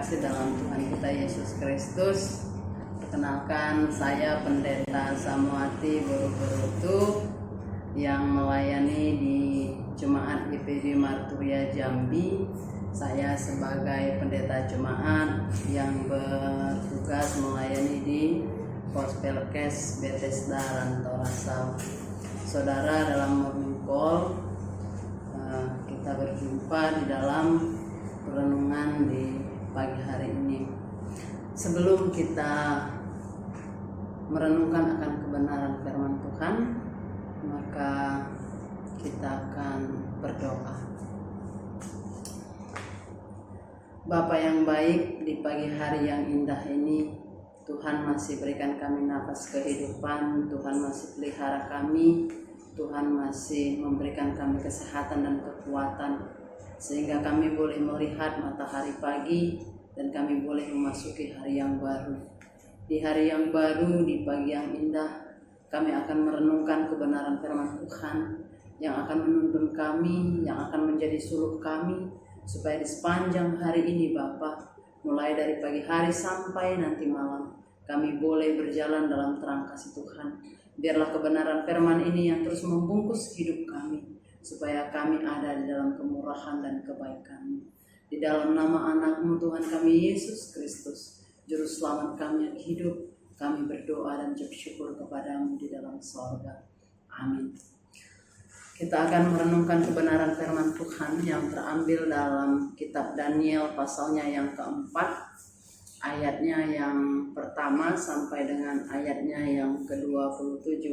terkasih dalam Tuhan kita Yesus Kristus. Perkenalkan, saya Pendeta Samuati Boruto yang melayani di Jemaat GPD Marturia Jambi. Saya sebagai pendeta jemaat yang bertugas melayani di Gospelkes Bethesda Rantorasau. Saudara, dalam Morning Call kita berjumpa di dalam renungan di pagi hari ini. Sebelum kita merenungkan akan kebenaran firman Tuhan, maka kita akan berdoa. Bapa yang baik, di pagi hari yang indah ini Tuhan masih berikan kami nafas kehidupan, Tuhan masih pelihara kami, Tuhan masih memberikan kami kesehatan dan kekuatan, sehingga kami boleh melihat matahari pagi dan kami boleh memasuki hari yang baru. Di hari yang baru, di pagi yang indah, kami akan merenungkan kebenaran firman Tuhan yang akan menuntun kami, yang akan menjadi suluk kami, supaya di sepanjang hari ini Bapa, mulai dari pagi hari sampai nanti malam, kami boleh berjalan dalam terang kasih Tuhan. Biarlah kebenaran firman ini yang terus membungkus hidup kami, supaya kami ada di dalam kemurahan dan kebaikan. Di dalam nama anak-Mu Tuhan kami Yesus Kristus, Juru Selamat kami yang hidup, kami berdoa dan bersyukur kepada-Mu di dalam sorga. Amin. Kita akan merenungkan kebenaran firman Tuhan yang terambil dalam kitab Daniel pasalnya yang keempat, ayatnya yang pertama sampai dengan ayatnya yang ke-27.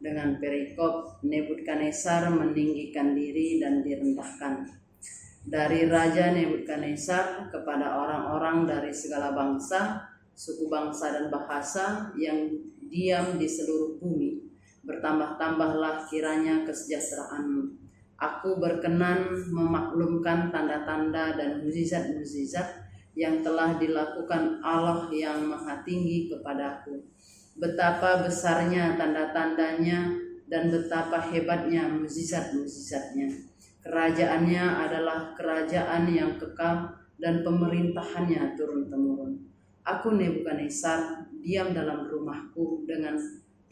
Dengan perikop Nebukadnezar meninggikan diri dan direndahkan. Dari Raja Nebukadnezar kepada orang-orang dari segala bangsa, suku bangsa dan bahasa yang diam di seluruh bumi, bertambah-tambahlah kiranya kesejahteraan-Mu. Aku berkenan memaklumkan tanda-tanda dan mukjizat-mukjizat yang telah dilakukan Allah yang Maha Tinggi kepadaku. Betapa besarnya tanda-tandanya dan betapa hebatnya mukjizat-mukjizatnya. Kerajaannya adalah kerajaan yang kekal dan pemerintahannya turun-temurun. Aku Nebukadnezar diam dalam rumahku dengan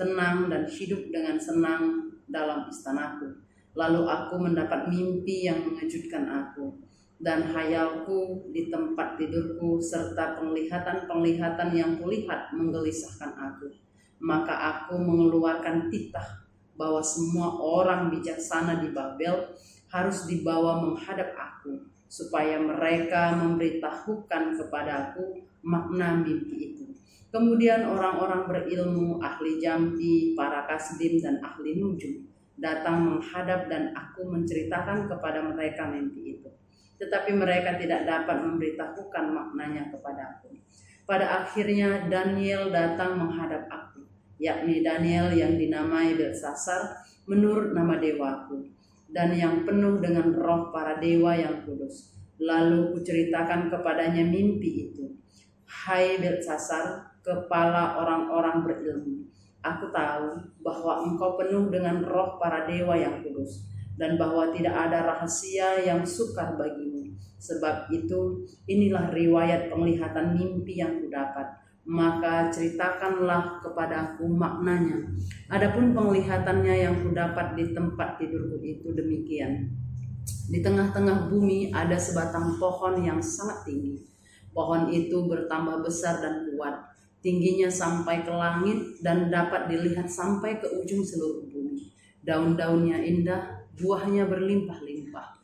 tenang dan hidup dengan senang dalam istanaku. Lalu aku mendapat mimpi yang mengejutkan aku, dan hayalku di tempat tidurku serta penglihatan-penglihatan yang kulihat menggelisahkan aku. Maka aku mengeluarkan titah bahwa semua orang bijaksana di Babel harus dibawa menghadap aku, supaya mereka memberitahukan kepadaku makna mimpi itu. Kemudian orang-orang berilmu, ahli jampi, para kasdim dan ahli nujum datang menghadap dan aku menceritakan kepada mereka mimpi itu. Tetapi mereka tidak dapat memberitahukan maknanya kepadaku. Pada akhirnya Daniel datang menghadap aku, yakni Daniel yang dinamai Belsasar menurut nama dewaku, dan yang penuh dengan roh para dewa yang kudus. Lalu kuceritakan kepadanya mimpi itu. Hai Belsasar, kepala orang-orang berilmu, aku tahu bahwa engkau penuh dengan roh para dewa yang kudus, dan bahwa tidak ada rahasia yang sukar bagimu. Sebab itu, inilah riwayat penglihatan mimpi yang kudapat. Maka ceritakanlah kepadaku maknanya. Adapun penglihatannya yang kudapat di tempat tidurku itu demikian. Di tengah-tengah bumi ada sebatang pohon yang sangat tinggi. Pohon itu bertambah besar dan kuat. Tingginya sampai ke langit dan dapat dilihat sampai ke ujung seluruh bumi. Daun-daunnya indah, buahnya berlimpah-limpah.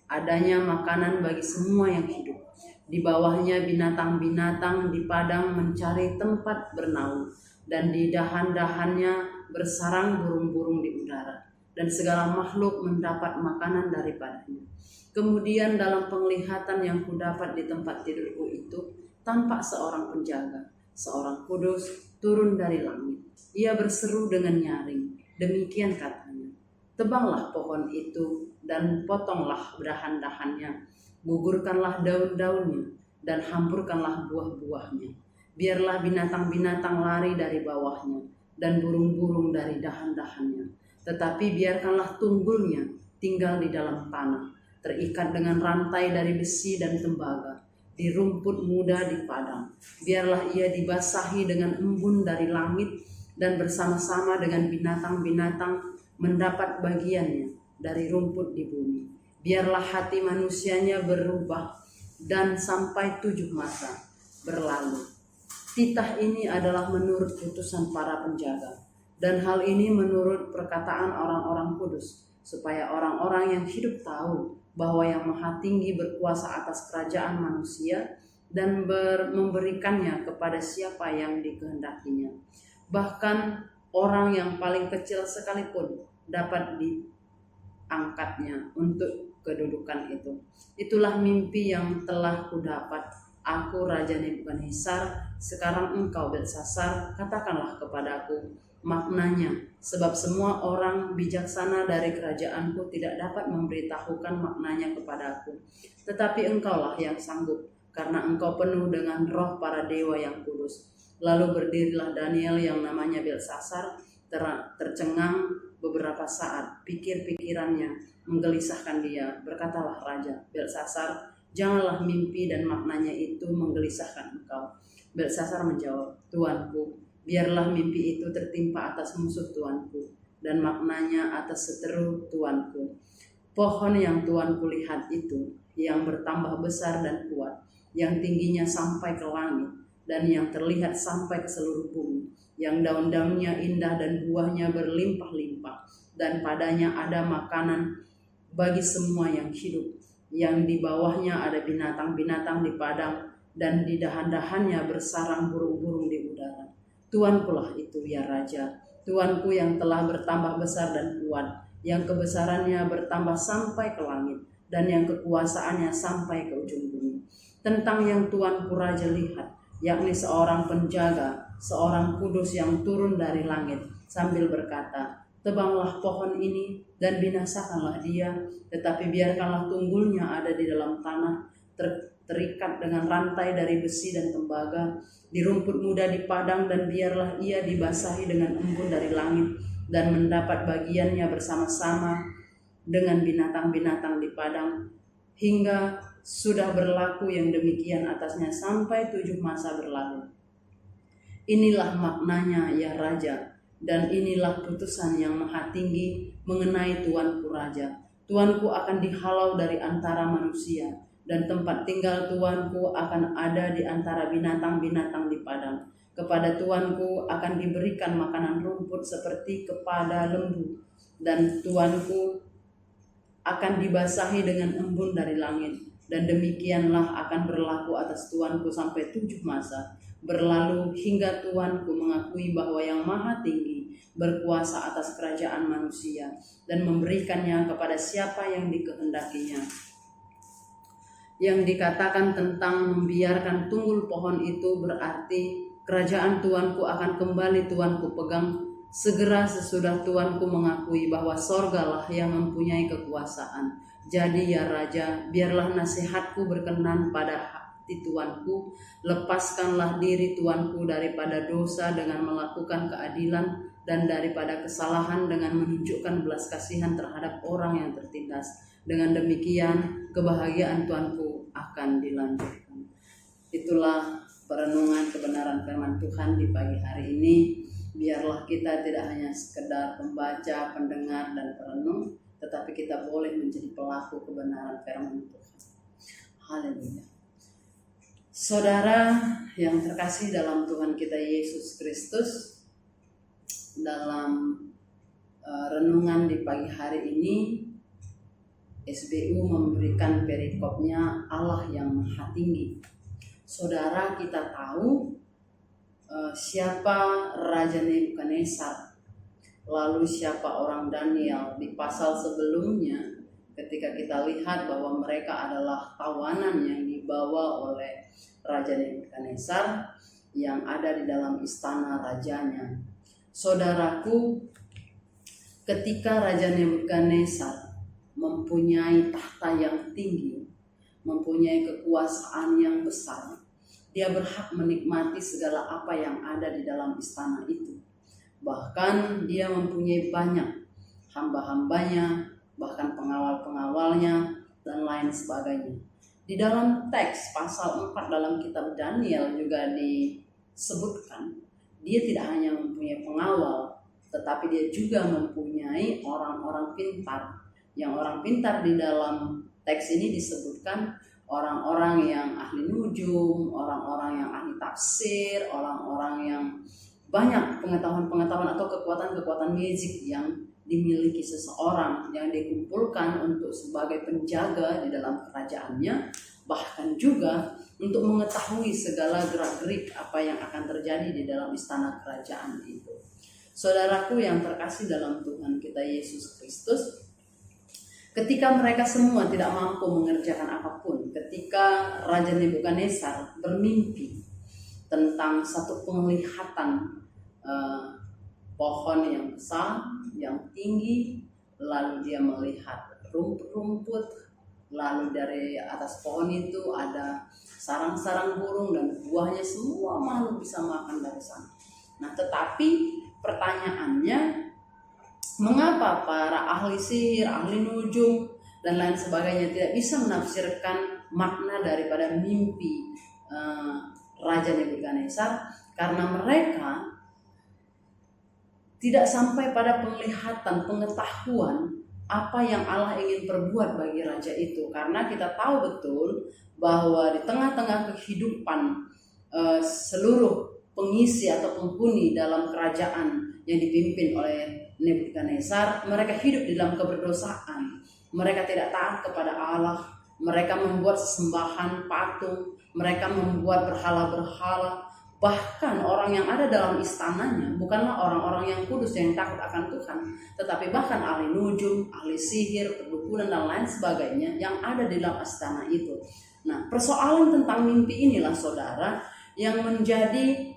Adanya makanan bagi semua yang hidup. Di bawahnya binatang-binatang di padang mencari tempat bernaung, dan di dahan-dahannya bersarang burung-burung di udara, dan segala makhluk mendapat makanan daripadanya. Kemudian dalam penglihatan yang kudapat di tempat tidurku itu, tampak seorang penjaga, seorang kudus turun dari langit. Ia berseru dengan nyaring, demikian katanya, tebanglah pohon itu dan potonglah dahan-dahannya, gugurkanlah daun-daunnya dan hampurkanlah buah-buahnya. Biarlah binatang-binatang lari dari bawahnya dan burung-burung dari dahan-dahannya. Tetapi biarkanlah tunggulnya tinggal di dalam tanah terikat dengan rantai dari besi dan tembaga, di rumput muda di padang. Biarlah ia dibasahi dengan embun dari langit, dan bersama-sama dengan binatang-binatang mendapat bagiannya dari rumput di bumi. Biarlah hati manusianya berubah, dan sampai 7 masa berlalu. Titah ini adalah menurut putusan para penjaga, dan hal ini menurut perkataan orang-orang kudus, supaya orang-orang yang hidup tahu bahwa Yang Maha Tinggi berkuasa atas kerajaan manusia dan memberikannya kepada siapa yang dikehendakinya. Bahkan orang yang paling kecil sekalipun dapat diangkatnya untuk kedudukan itu. Itulah mimpi yang telah kudapat. Aku Raja Nebukadnezar, sekarang engkau Belsasar, katakanlah kepadaku maknanya, sebab semua orang bijaksana dari kerajaanku tidak dapat memberitahukan maknanya kepadaku. Tetapi engkaulah yang sanggup, karena engkau penuh dengan roh para dewa yang kudus. Lalu berdirilah Daniel yang namanya Belsasar, tercengang beberapa saat, pikir-pikirannya menggelisahkan dia. Berkatalah Raja, Belsasar, janganlah mimpi dan maknanya itu menggelisahkan engkau. Belsasar menjawab, Tuanku, biarlah mimpi itu tertimpa atas musuh Tuanku, dan maknanya atas seteru Tuanku. Pohon yang Tuanku lihat itu, yang bertambah besar dan kuat, yang tingginya sampai ke langit, dan yang terlihat sampai ke seluruh bumi, yang daun-daunnya indah dan buahnya berlimpah-limpah, dan padanya ada makanan bagi semua yang hidup, yang di bawahnya ada binatang-binatang di padang, dan di dahan-dahannya bersarang burung-burung di udara. Tuankulah itu ya Raja, Tuanku yang telah bertambah besar dan kuat, yang kebesarannya bertambah sampai ke langit, dan yang kekuasaannya sampai ke ujung bumi. Tentang yang Tuanku Raja lihat, yakni seorang penjaga, seorang kudus yang turun dari langit, sambil berkata, tebanglah pohon ini dan binasakanlah dia, tetapi biarkanlah tunggulnya ada di dalam tanah, terikat dengan rantai dari besi dan tembaga, di rumput muda di padang, dan biarlah ia dibasahi dengan embun dari langit, dan mendapat bagiannya bersama-sama dengan binatang-binatang di padang, hingga sudah berlaku yang demikian atasnya sampai 7 masa berlalu. Inilah maknanya ya Raja, dan inilah putusan Yang Maha Tinggi mengenai Tuanku Raja. Tuanku akan dihalau dari antara manusia, dan tempat tinggal Tuanku akan ada di antara binatang-binatang di padang. Kepada Tuanku akan diberikan makanan rumput seperti kepada lembu, dan Tuanku akan dibasahi dengan embun dari langit. Dan demikianlah akan berlaku atas Tuanku sampai 7 masa berlalu, hingga Tuanku mengakui bahwa Yang Maha Tinggi berkuasa atas kerajaan manusia, dan memberikannya kepada siapa yang dikehendakinya. Yang dikatakan tentang membiarkan tunggul pohon itu berarti kerajaan Tuanku akan kembali Tuanku pegang segera sesudah Tuanku mengakui bahwa sorgalah yang mempunyai kekuasaan. Jadi ya Raja, biarlah nasihatku berkenan pada hati Tuanku, lepaskanlah diri Tuanku daripada dosa dengan melakukan keadilan, dan daripada kesalahan dengan menunjukkan belas kasihan terhadap orang yang tertindas. Dengan demikian kebahagiaan Tuanku akan dilanjutkan. Itulah perenungan kebenaran firman Tuhan di pagi hari ini. Biarlah kita tidak hanya sekedar pembaca, pendengar, dan perenung, tetapi kita boleh menjadi pelaku kebenaran firman Tuhan. Haleluya. Saudara yang terkasih dalam Tuhan kita Yesus Kristus, dalam renungan di pagi hari ini, SBU memberikan perikopnya Allah yang Maha Tinggi. Saudara, kita tahu siapa Raja Nebukadnezar, lalu siapa orang Daniel. Di pasal sebelumnya, ketika kita lihat bahwa mereka adalah tawanan yang dibawa oleh Raja Nebukadnezar yang ada di dalam istana rajanya. Saudaraku, ketika Raja Nebukadnezar mempunyai tahta yang tinggi, mempunyai kekuasaan yang besar, dia berhak menikmati segala apa yang ada di dalam istana itu. Bahkan dia mempunyai banyak hamba-hambanya, bahkan pengawal-pengawalnya, dan lain sebagainya. Di dalam teks pasal 4 dalam kitab Daniel juga disebutkan, dia tidak hanya mempunyai pengawal, tetapi dia juga mempunyai orang-orang pintar. Yang orang pintar di dalam teks ini disebutkan orang-orang yang ahli nujum, orang-orang yang ahli tafsir, orang-orang yang banyak pengetahuan-pengetahuan atau kekuatan-kekuatan magic yang dimiliki seseorang, yang dikumpulkan untuk sebagai penjaga di dalam kerajaannya, bahkan juga untuk mengetahui segala gerak-gerik apa yang akan terjadi di dalam istana kerajaan itu. Saudaraku yang terkasih dalam Tuhan kita Yesus Kristus, ketika mereka semua tidak mampu mengerjakan apapun, ketika Raja Nebukadnezar bermimpi tentang satu penglihatan pohon yang besar, yang tinggi, lalu dia melihat rumput-rumput, lalu dari atas pohon itu ada sarang-sarang burung dan buahnya semua makhluk bisa makan dari sana. Nah, tetapi pertanyaannya, mengapa para ahli sihir, ahli nujum, dan lain sebagainya tidak bisa menafsirkan makna daripada mimpi Raja Nebukadnezar? Karena mereka tidak sampai pada penglihatan, pengetahuan apa yang Allah ingin perbuat bagi raja itu. Karena kita tahu betul bahwa di tengah-tengah kehidupan seluruh pengisi atau penghuni dalam kerajaan yang dipimpin oleh Nebukadnezar, mereka hidup di dalam keberdosaan. Mereka tidak taat kepada Allah, mereka membuat sesembahan patung, mereka membuat berhala-berhala. Bahkan orang yang ada dalam istananya bukanlah orang-orang yang kudus yang takut akan Tuhan, tetapi bahkan ahli nujum, ahli sihir, perdukunan dan lain sebagainya yang ada di dalam istana itu. Nah, persoalan tentang mimpi inilah saudara yang menjadi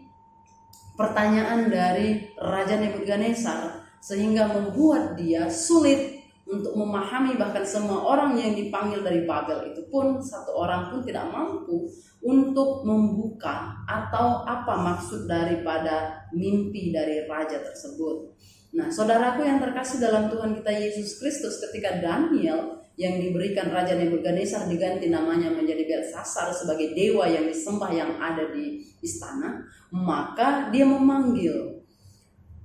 pertanyaan dari Raja Nebukadnezar, sehingga membuat dia sulit untuk memahami. Bahkan semua orang yang dipanggil dari Babel itu pun, satu orang pun tidak mampu untuk membuka atau apa maksud daripada mimpi dari raja tersebut. Nah, saudaraku yang terkasih dalam Tuhan kita Yesus Kristus, ketika Daniel yang diberikan Raja Nebukadnezar diganti namanya menjadi Belsasar sebagai dewa yang disembah yang ada di istana, maka dia memanggil.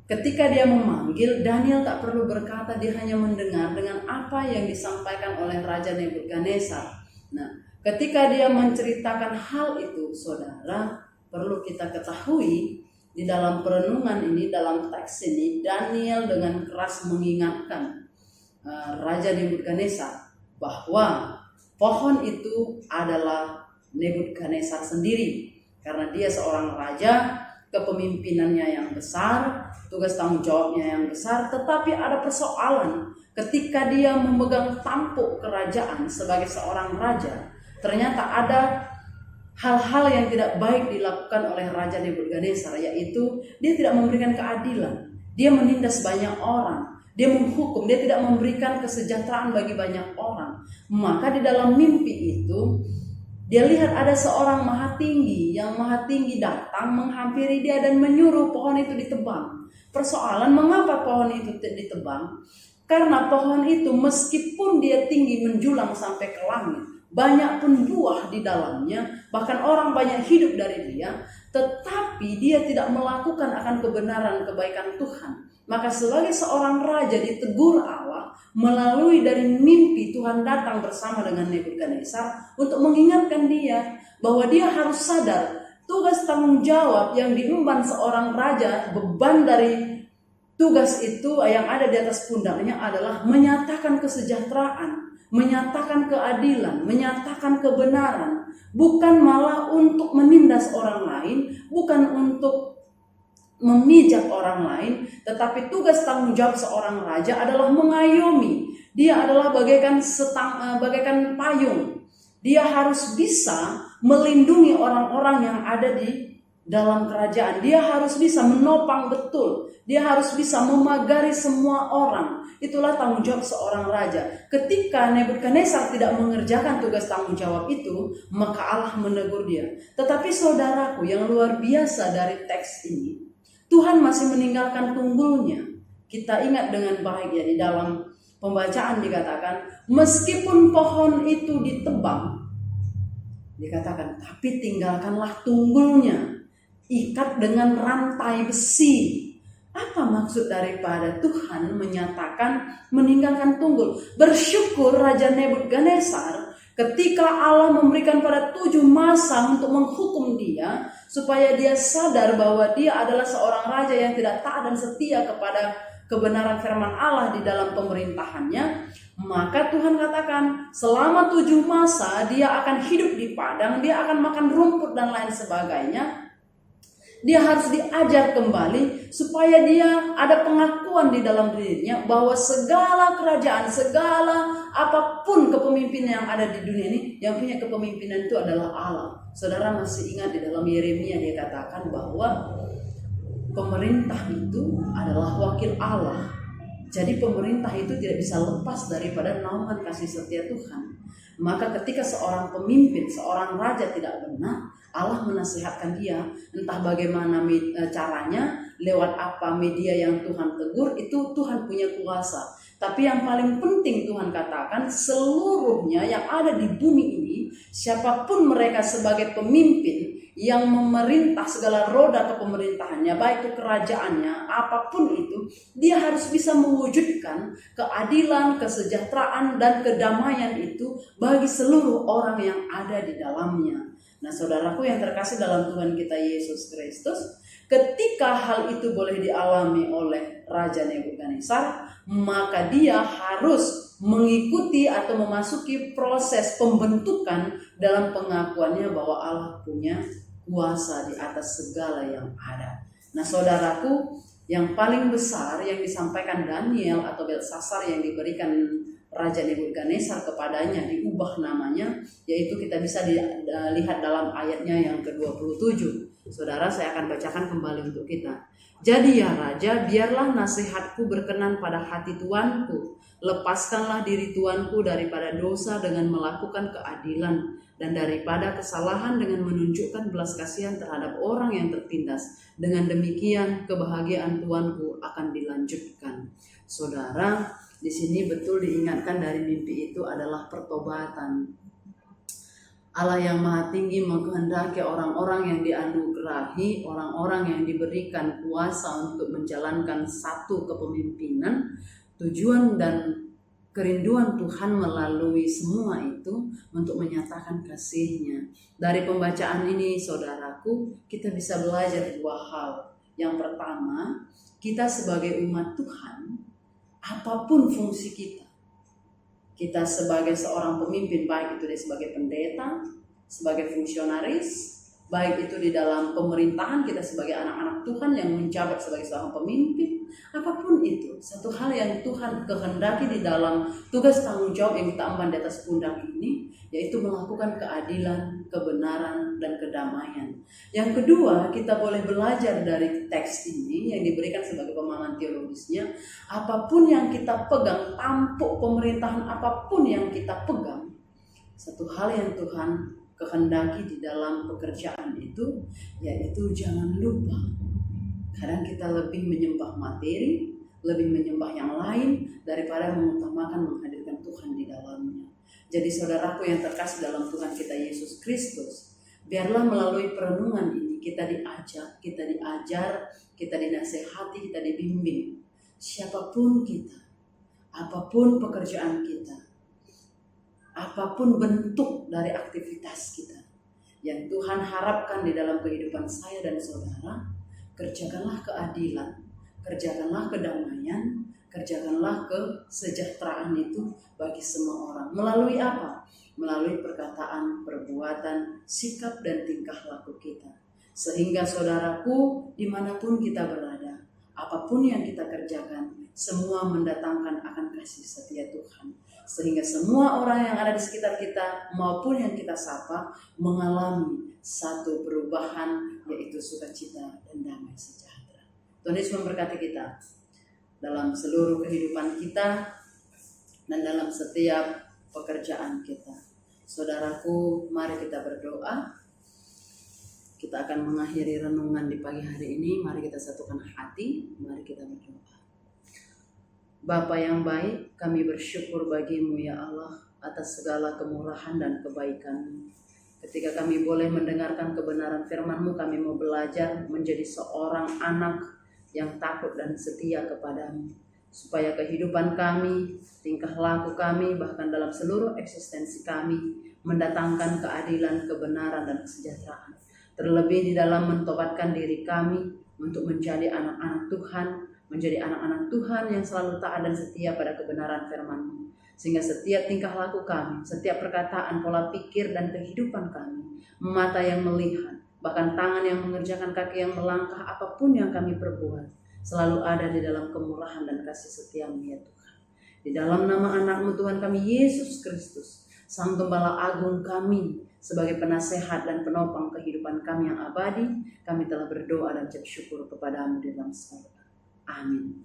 Ketika dia memanggil, Daniel tak perlu berkata, dia hanya mendengar dengan apa yang disampaikan oleh Raja Nebukadnezar. Nah, ketika dia menceritakan hal itu, saudara, perlu kita ketahui di dalam perenungan ini, dalam teks ini, Daniel dengan keras mengingatkan Raja Nebukadnezar bahwa pohon itu adalah Nebukadnezar sendiri, karena dia seorang raja, kepemimpinannya yang besar, tugas tanggung jawabnya yang besar. Tetapi ada persoalan ketika dia memegang tampuk kerajaan sebagai seorang raja. Ternyata ada hal-hal yang tidak baik dilakukan oleh Raja Nebukadnezar, yaitu dia tidak memberikan keadilan, dia menindas banyak orang, dia menghukum, dia tidak memberikan kesejahteraan bagi banyak orang. Maka di dalam mimpi itu dia lihat ada seorang maha tinggi, yang maha tinggi datang menghampiri dia dan menyuruh pohon itu ditebang. Persoalan, mengapa pohon itu ditebang? Karena pohon itu meskipun dia tinggi menjulang sampai ke langit, banyak pun buah di dalamnya, bahkan orang banyak hidup dari dia, tetapi dia tidak melakukan akan kebenaran kebaikan Tuhan. Maka sebagai seorang raja ditegur Allah melalui dari mimpi. Tuhan datang bersama dengan Nebukadnezar untuk mengingatkan dia bahwa dia harus sadar tugas tanggung jawab yang diemban seorang raja. Beban dari tugas itu yang ada di atas pundaknya adalah menyatakan kesejahteraan, menyatakan keadilan, menyatakan kebenaran, bukan malah untuk menindas orang lain, bukan untuk memijak orang lain, tetapi tugas tanggung jawab seorang raja adalah mengayomi. Dia adalah bagaikan payung. Dia harus bisa melindungi orang-orang yang ada di dalam kerajaan. Dia harus bisa menopang betul. Dia harus bisa memagari semua orang. Itulah tanggung jawab seorang raja. Ketika Nebukadnezar tidak mengerjakan tugas tanggung jawab itu, maka Allah menegur dia. Tetapi saudaraku yang luar biasa dari teks ini, Tuhan masih meninggalkan tunggulnya. Kita ingat dengan baik ya, di dalam pembacaan dikatakan, meskipun pohon itu ditebang, dikatakan, tapi tinggalkanlah tunggulnya, ikat dengan rantai besi. Apa maksud daripada Tuhan menyatakan meninggalkan tunggul? Bersyukur Raja Nebukadnezar ketika Allah memberikan pada 7 masa untuk menghukum dia, supaya dia sadar bahwa dia adalah seorang raja yang tidak taat dan setia kepada kebenaran firman Allah di dalam pemerintahannya. Maka Tuhan katakan selama 7 masa dia akan hidup di padang, dia akan makan rumput dan lain sebagainya. Dia harus diajar kembali supaya dia ada pengakuan di dalam dirinya bahwa segala kerajaan, segala apapun kepemimpinan yang ada di dunia ini, yang punya kepemimpinan itu adalah Allah. Saudara masih ingat di dalam Yeremia dia katakan bahwa pemerintah itu adalah wakil Allah. Jadi pemerintah itu tidak bisa lepas daripada naungan kasih setia Tuhan. Maka ketika seorang pemimpin, seorang raja tidak benar, Allah menasihatkan dia, entah bagaimana caranya, lewat apa media yang Tuhan tegur, itu Tuhan punya kuasa. Tapi yang paling penting Tuhan katakan, seluruhnya yang ada di bumi ini, siapapun mereka sebagai pemimpin yang memerintah segala roda kepemerintahannya, baik itu kerajaannya, apapun itu, dia harus bisa mewujudkan keadilan, kesejahteraan, dan kedamaian itu bagi seluruh orang yang ada di dalamnya. Nah, saudaraku yang terkasih dalam Tuhan kita Yesus Kristus, ketika hal itu boleh dialami oleh Raja Nebukadnezar, maka dia harus mengikuti atau memasuki proses pembentukan dalam pengakuannya bahwa Allah punya kuasa di atas segala yang ada. Nah, saudaraku, yang paling besar yang disampaikan Daniel atau Belsasar yang diberikan Raja Nebukadnezar kepadanya, diubah namanya, yaitu kita bisa lihat dalam ayatnya yang ke-27. Saudara, saya akan bacakan kembali untuk kita. Jadi ya Raja, biarlah nasihatku berkenan pada hati tuanku. Lepaskanlah diri tuanku daripada dosa dengan melakukan keadilan, dan daripada kesalahan dengan menunjukkan belas kasihan terhadap orang yang tertindas. Dengan demikian kebahagiaan tuanku akan dilanjutkan. Saudara, di sini betul diingatkan dari mimpi itu adalah pertobatan. Allah yang Maha Tinggi menghendaki orang-orang yang dianugerahi, orang-orang yang diberikan kuasa untuk menjalankan satu kepemimpinan, tujuan dan kerinduan Tuhan melalui semua itu untuk menyatakan kasih-Nya. Dari pembacaan ini, saudaraku, kita bisa belajar 2 hal. Yang pertama, kita sebagai umat Tuhan, apapun fungsi kita sebagai seorang pemimpin, baik itu dia sebagai pendeta, sebagai fungsionaris, baik itu di dalam pemerintahan, kita sebagai anak-anak Tuhan yang menjabat sebagai seorang pemimpin, apapun itu, satu hal yang Tuhan kehendaki di dalam tugas tanggung jawab yang kita emban di atas pundak ini, yaitu melakukan keadilan, kebenaran, dan kedamaian. Yang kedua, kita boleh belajar dari teks ini yang diberikan sebagai pemahaman teologisnya, apapun yang kita pegang, tampuk pemerintahan apapun yang kita pegang, satu hal yang Tuhan kehendaki di dalam pekerjaan itu, yaitu jangan lupa, kadang kita lebih menyembah materi, lebih menyembah yang lain daripada mengutamakan menghadirkan Tuhan di dalamnya. Jadi saudaraku yang terkasih dalam Tuhan kita Yesus Kristus, biarlah melalui perenungan ini kita diajak, kita diajar, kita dinasehati, kita dibimbing. Siapapun kita, apapun pekerjaan kita, apapun bentuk dari aktivitas kita yang Tuhan harapkan di dalam kehidupan saya dan saudara, kerjakanlah keadilan, kerjakanlah kedamaian, kerjakanlah kesejahteraan itu bagi semua orang. Melalui apa? Melalui perkataan, perbuatan, sikap, dan tingkah laku kita. Sehingga saudaraku, dimanapun kita berada, apapun yang kita kerjakan, semua mendatangkan akan kasih setia Tuhan. Sehingga semua orang yang ada di sekitar kita maupun yang kita sapa mengalami satu perubahan, yaitu sukacita dan damai sejahtera. Tuhan Yesus memberkati kita dalam seluruh kehidupan kita dan dalam setiap pekerjaan kita. Saudaraku, mari kita berdoa. Kita akan mengakhiri renungan di pagi hari ini. Mari kita satukan hati, mari kita berdoa. Bapa yang baik, kami bersyukur bagi-Mu ya Allah atas segala kemurahan dan kebaikan-Mu. Ketika kami boleh mendengarkan kebenaran firman-Mu, kami mau belajar menjadi seorang anak yang takut dan setia kepada-Mu. Supaya kehidupan kami, tingkah laku kami, bahkan dalam seluruh eksistensi kami, mendatangkan keadilan, kebenaran, dan kesejahteraan. Terlebih di dalam mentobatkan diri kami untuk menjadi anak-anak Tuhan, menjadi anak-anak Tuhan yang selalu taat dan setia pada kebenaran firman-Mu. Sehingga setiap tingkah laku kami, setiap perkataan, pola pikir, dan kehidupan kami, mata yang melihat, bahkan tangan yang mengerjakan, kaki yang melangkah, apapun yang kami perbuat, selalu ada di dalam kemurahan dan kasih setia-Mu ya Tuhan. Di dalam nama anak-Mu Tuhan kami Yesus Kristus, Sang Gembala Agung kami, sebagai penasehat dan penopang kehidupan kami yang abadi, kami telah berdoa dan ucap syukur kepada-Mu di dalam surga. Amin.